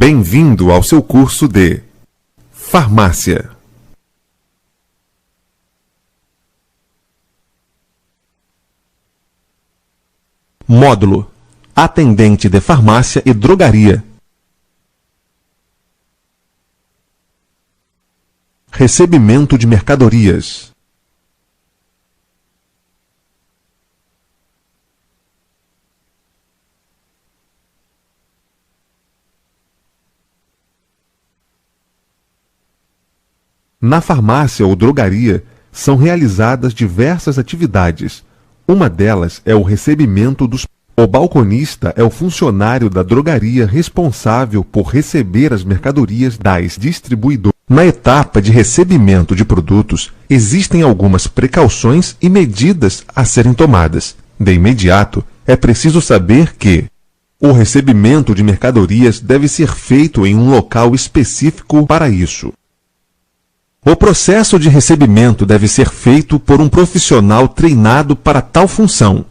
Bem-vindo ao seu curso de Farmácia. Módulo: Atendente de Farmácia e Drogaria. Recebimento de mercadorias. Na farmácia ou drogaria, são realizadas diversas atividades. Uma delas é o recebimento dos... O balconista é o funcionário da drogaria responsável por receber as mercadorias das distribuidoras. Na etapa de recebimento de produtos, existem algumas precauções e medidas a serem tomadas. De imediato, é preciso saber que o recebimento de mercadorias deve ser feito em um local específico para isso. O processo de recebimento deve ser feito por um profissional treinado para tal função.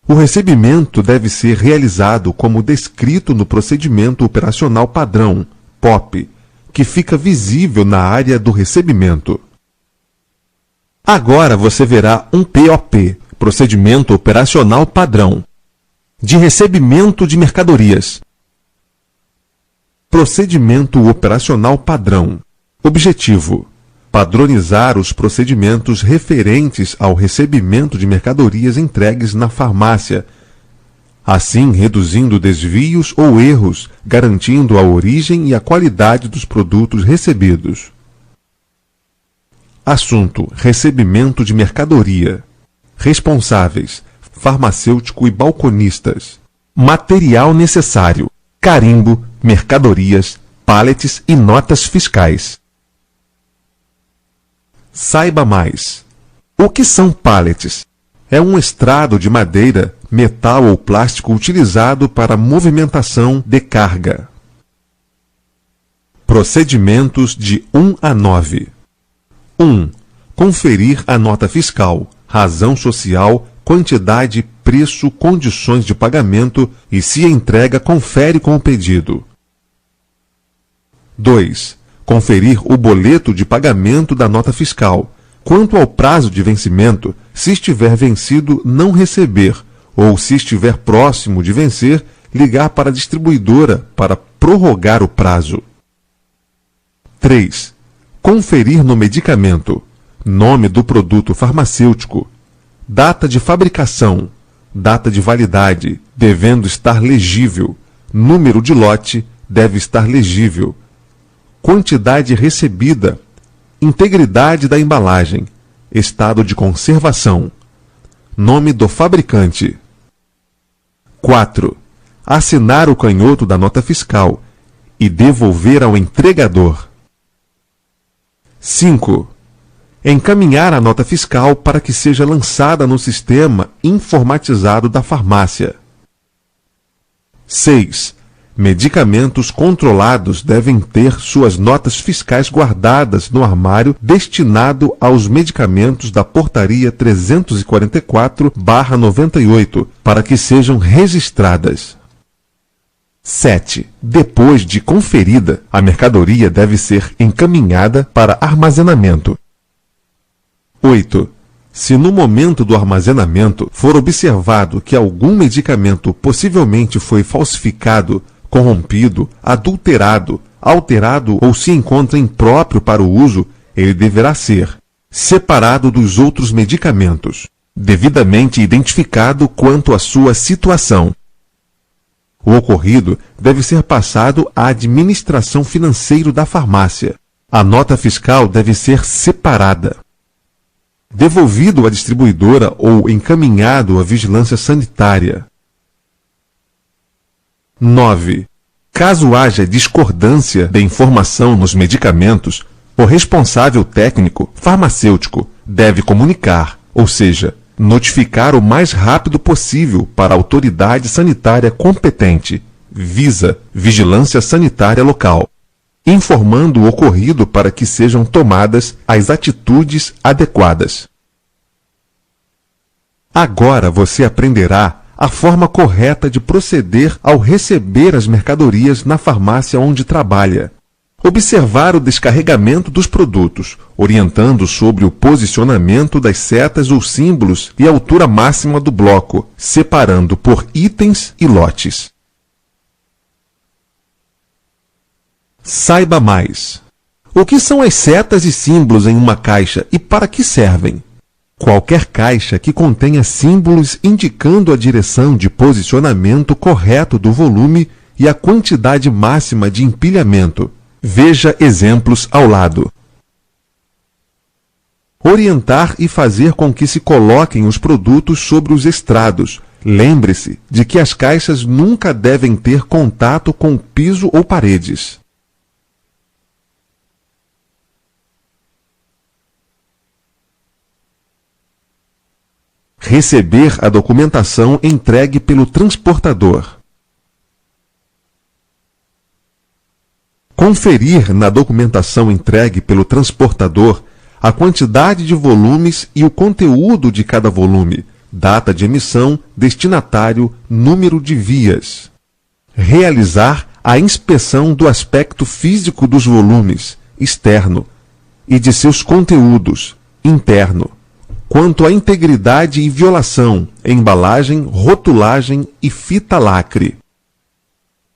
O recebimento deve ser realizado como descrito no Procedimento Operacional Padrão, POP, que fica visível na área do recebimento. Agora você verá um POP, Procedimento Operacional Padrão, de recebimento de mercadorias. Procedimento Operacional Padrão. Objetivo: padronizar os procedimentos referentes ao recebimento de mercadorias entregues na farmácia, assim reduzindo desvios ou erros, garantindo a origem e a qualidade dos produtos recebidos. Assunto: recebimento de mercadoria. Responsáveis: farmacêutico e balconistas. Material necessário: carimbo, mercadorias, pallets e notas fiscais. Saiba mais. O que são pallets? É um estrado de madeira, metal ou plástico utilizado para movimentação de carga. Procedimentos de 1 a 9. 1. Conferir a nota fiscal, razão social, quantidade, preço, condições de pagamento e, se a entrega, confere com o pedido. 2. Conferir o boleto de pagamento da nota fiscal. Quanto ao prazo de vencimento, se estiver vencido, não receber, ou se estiver próximo de vencer, ligar para a distribuidora para prorrogar o prazo. 3. Conferir no medicamento: nome do produto farmacêutico, data de fabricação, data de validade, devendo estar legível, número de lote, deve estar legível, quantidade recebida, integridade da embalagem, estado de conservação, nome do fabricante. 4. Assinar o canhoto da nota fiscal e devolver ao entregador. 5. Encaminhar a nota fiscal para que seja lançada no sistema informatizado da farmácia. 6. Medicamentos controlados devem ter suas notas fiscais guardadas no armário destinado aos medicamentos da Portaria 344/98 para que sejam registradas. 7. Depois de conferida, a mercadoria deve ser encaminhada para armazenamento. 8. Se no momento do armazenamento for observado que algum medicamento possivelmente foi falsificado, corrompido, adulterado, alterado ou se encontra impróprio para o uso, ele deverá ser separado dos outros medicamentos, devidamente identificado quanto à sua situação. O ocorrido deve ser passado à administração financeira da farmácia. A nota fiscal deve ser separada, devolvido à distribuidora ou encaminhado à vigilância sanitária. 9. Caso haja discordância de informação nos medicamentos, o responsável técnico farmacêutico deve comunicar, ou seja, notificar o mais rápido possível para a autoridade sanitária competente, visa Vigilância Sanitária Local, informando o ocorrido para que sejam tomadas as atitudes adequadas. Agora você aprenderá a forma correta de proceder ao receber as mercadorias na farmácia onde trabalha. Observar o descarregamento dos produtos, orientando sobre o posicionamento das setas ou símbolos e a altura máxima do bloco, separando por itens e lotes. Saiba mais. O que são as setas e símbolos em uma caixa e para que servem? Qualquer caixa que contenha símbolos indicando a direção de posicionamento correto do volume e a quantidade máxima de empilhamento. Veja exemplos ao lado. Orientar e fazer com que se coloquem os produtos sobre os estrados. Lembre-se de que as caixas nunca devem ter contato com o piso ou paredes. Receber a documentação entregue pelo transportador. Conferir na documentação entregue pelo transportador a quantidade de volumes e o conteúdo de cada volume, data de emissão, destinatário, número de vias. Realizar a inspeção do aspecto físico dos volumes, externo, e de seus conteúdos, interno, quanto à integridade e violação, embalagem, rotulagem e fita lacre.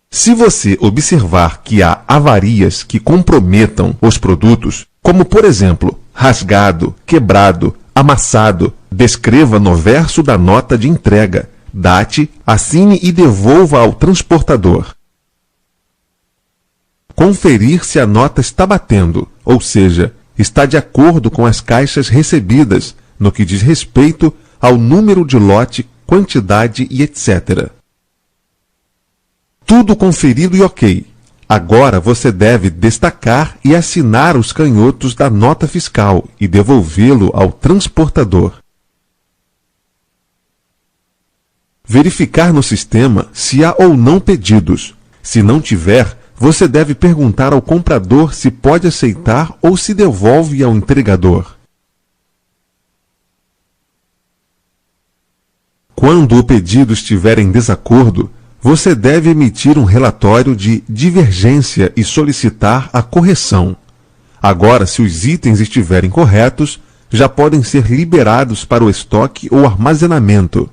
Se você observar que há avarias que comprometam os produtos, como por exemplo, rasgado, quebrado, amassado, descreva no verso da nota de entrega, date, assine e devolva ao transportador. Conferir se a nota está batendo, ou seja, está de acordo com as caixas recebidas, no que diz respeito ao número de lote, quantidade e etc. Tudo conferido e ok. Agora você deve destacar e assinar os canhotos da nota fiscal e devolvê-lo ao transportador. Verificar no sistema se há ou não pedidos. Se não tiver, você deve perguntar ao comprador se pode aceitar ou se devolve ao entregador. Quando o pedido estiver em desacordo, você deve emitir um relatório de divergência e solicitar a correção. Agora, se os itens estiverem corretos, já podem ser liberados para o estoque ou armazenamento.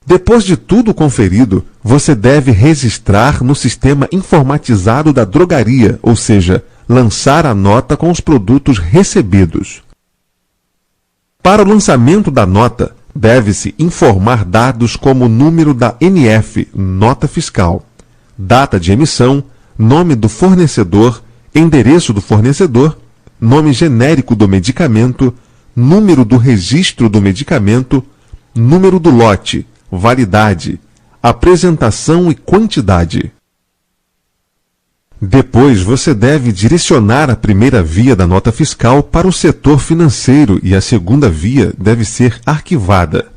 Depois de tudo conferido, você deve registrar no sistema informatizado da drogaria, ou seja, lançar a nota com os produtos recebidos. Para o lançamento da nota, deve-se informar dados como o número da NF, nota fiscal, data de emissão, nome do fornecedor, endereço do fornecedor, nome genérico do medicamento, número do registro do medicamento, número do lote, validade, apresentação e quantidade. Depois, você deve direcionar a primeira via da nota fiscal para o setor financeiro e a segunda via deve ser arquivada.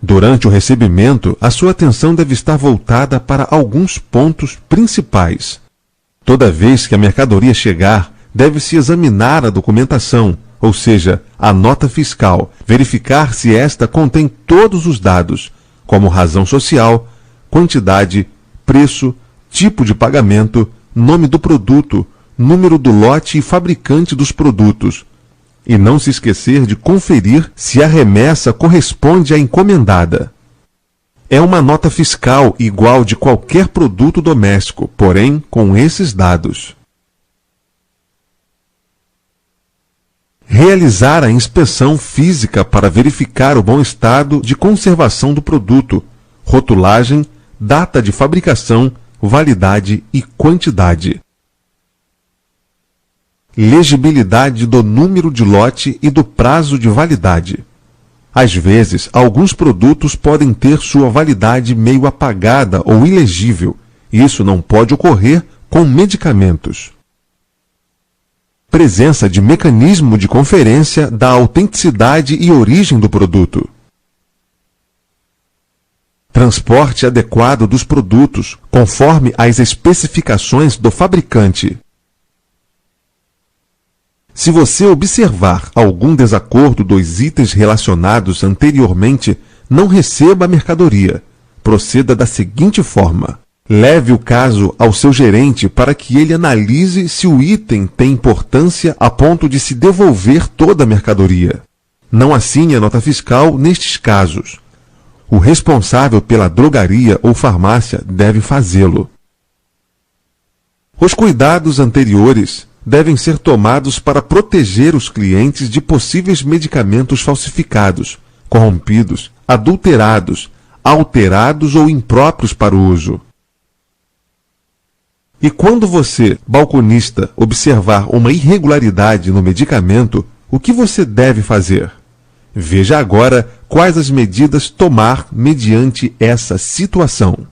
Durante o recebimento, a sua atenção deve estar voltada para alguns pontos principais. Toda vez que a mercadoria chegar, deve-se examinar a documentação, ou seja, a nota fiscal, verificar se esta contém todos os dados, como razão social, quantidade, preço, tipo de pagamento, nome do produto, número do lote e fabricante dos produtos. E não se esquecer de conferir se a remessa corresponde à encomendada. É uma nota fiscal igual de qualquer produto doméstico, porém com esses dados. Realizar a inspeção física para verificar o bom estado de conservação do produto, rotulagem, data de fabricação, validade e quantidade. Legibilidade do número de lote e do prazo de validade. Às vezes, alguns produtos podem ter sua validade meio apagada ou ilegível. Isso não pode ocorrer com medicamentos. Presença de mecanismo de conferência da autenticidade e origem do produto. Transporte adequado dos produtos, conforme as especificações do fabricante. Se você observar algum desacordo dos itens relacionados anteriormente, não receba a mercadoria. Proceda da seguinte forma: leve o caso ao seu gerente para que ele analise se o item tem importância a ponto de se devolver toda a mercadoria. Não assine a nota fiscal nestes casos. O responsável pela drogaria ou farmácia deve fazê-lo. Os cuidados anteriores devem ser tomados para proteger os clientes de possíveis medicamentos falsificados, corrompidos, adulterados, alterados ou impróprios para o uso. E quando você, balconista, observar uma irregularidade no medicamento, o que você deve fazer? Veja agora quais as medidas tomar mediante essa situação.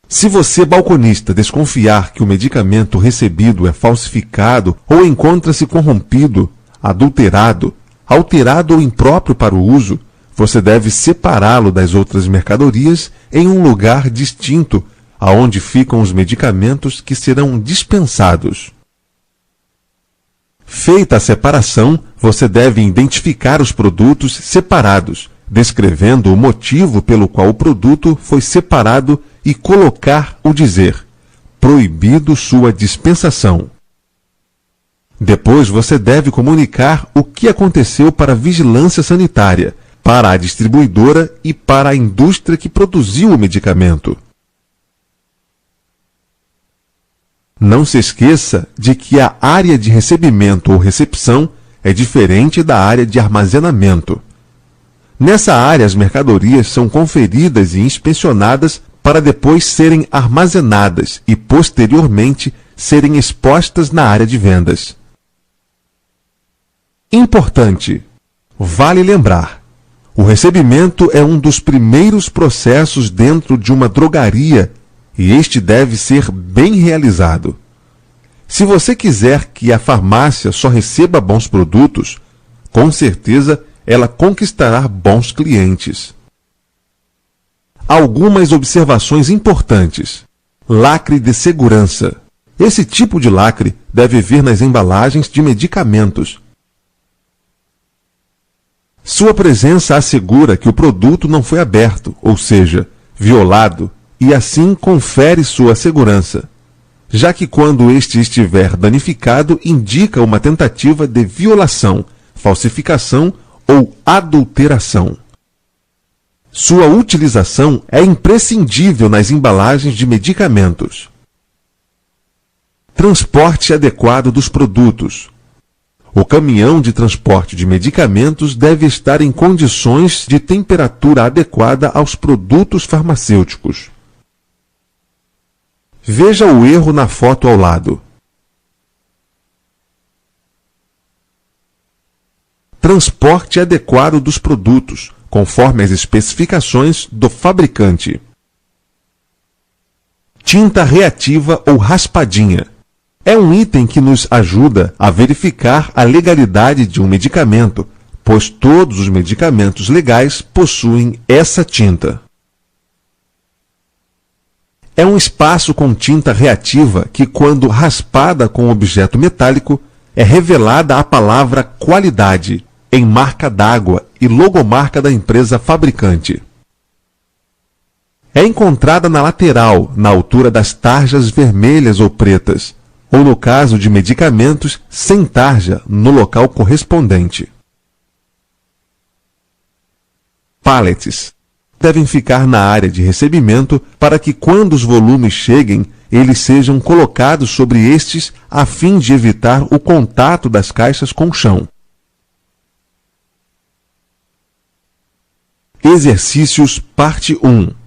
Se você, balconista, desconfiar que o medicamento recebido é falsificado ou encontra-se corrompido, adulterado, alterado ou impróprio para o uso, você deve separá-lo das outras mercadorias em um lugar distinto, aonde ficam os medicamentos que serão dispensados. Feita a separação, você deve identificar os produtos separados, descrevendo o motivo pelo qual o produto foi separado e colocar o dizer: proibido sua dispensação. Depois você deve comunicar o que aconteceu para a vigilância sanitária, para a distribuidora e para a indústria que produziu o medicamento. Não se esqueça de que a área de recebimento ou recepção é diferente da área de armazenamento. Nessa área, as mercadorias são conferidas e inspecionadas para depois serem armazenadas e, posteriormente, serem expostas na área de vendas. Importante! Vale lembrar, o recebimento é um dos primeiros processos dentro de uma drogaria e este deve ser bem realizado. Se você quiser que a farmácia só receba bons produtos, com certeza ela conquistará bons clientes. Algumas observações importantes. Lacre de segurança. Esse tipo de lacre deve vir nas embalagens de medicamentos. Sua presença assegura que o produto não foi aberto, ou seja, violado, e assim confere sua segurança, já que quando este estiver danificado, indica uma tentativa de violação, falsificação ou adulteração. Sua utilização é imprescindível nas embalagens de medicamentos. Transporte adequado dos produtos. O caminhão de transporte de medicamentos deve estar em condições de temperatura adequada aos produtos farmacêuticos. Veja o erro na foto ao lado. Transporte adequado dos produtos, conforme as especificações do fabricante. Tinta reativa ou raspadinha. É um item que nos ajuda a verificar a legalidade de um medicamento, pois todos os medicamentos legais possuem essa tinta. É um espaço com tinta reativa que, quando raspada com objeto metálico, é revelada a palavra qualidade, em marca d'água e logomarca da empresa fabricante. É encontrada na lateral, na altura das tarjas vermelhas ou pretas, ou no caso de medicamentos, sem tarja, no local correspondente. Pallets devem ficar na área de recebimento para que, quando os volumes cheguem, eles sejam colocados sobre estes a fim de evitar o contato das caixas com o chão. Exercícios parte 1.